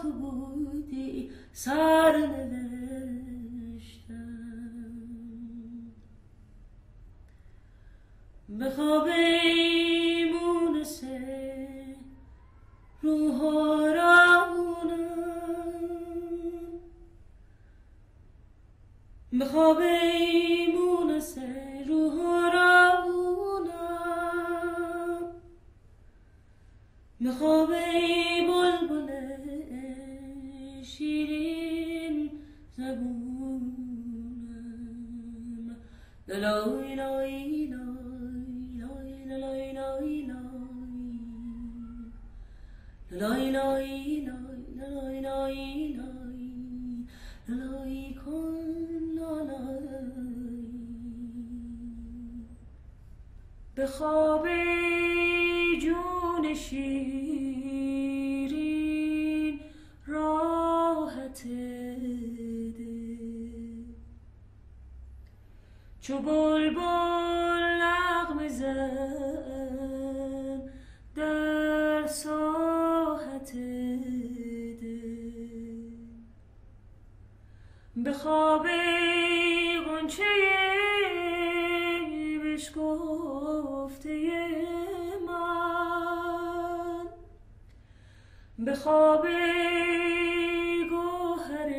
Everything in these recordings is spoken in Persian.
تو بودی سر نوشتم به خواب مونس روح روانم به خواب مونس روح روانم به خواب بلبل شیرین زبونم لالای لای لای لای لای لای لای لای لای لای کن لالای به خواب جون شیرین راحت ده چو بلبل نغمه زن در ساحت ده به خواب غنچه بشکفته من به خواب گوهر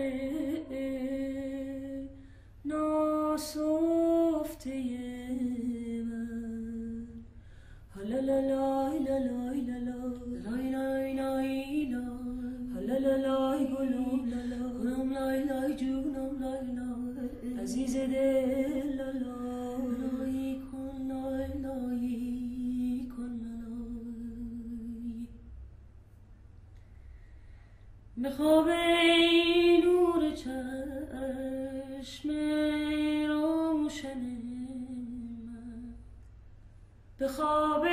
ناسفته من هلالای لالای لالای لای لای هلالای گلوم گلوم لای لای جونم لای لای عزیز دل لالای کن لای لای کن لالای به خواب نور چشم روشن من به خواب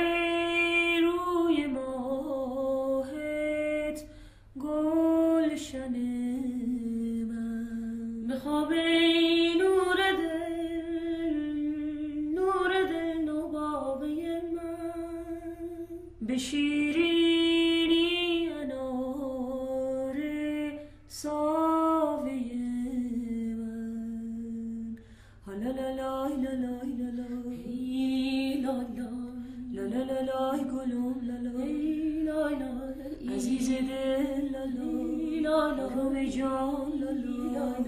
روی ماهت گلشن من به خواب نور دل نوباوی من به شیرینی انار ساوی من هلالای لالای لالای لالای گلوم لالای لالای عزیز دل لالای لالای جان لالای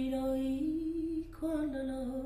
لالای کن لالای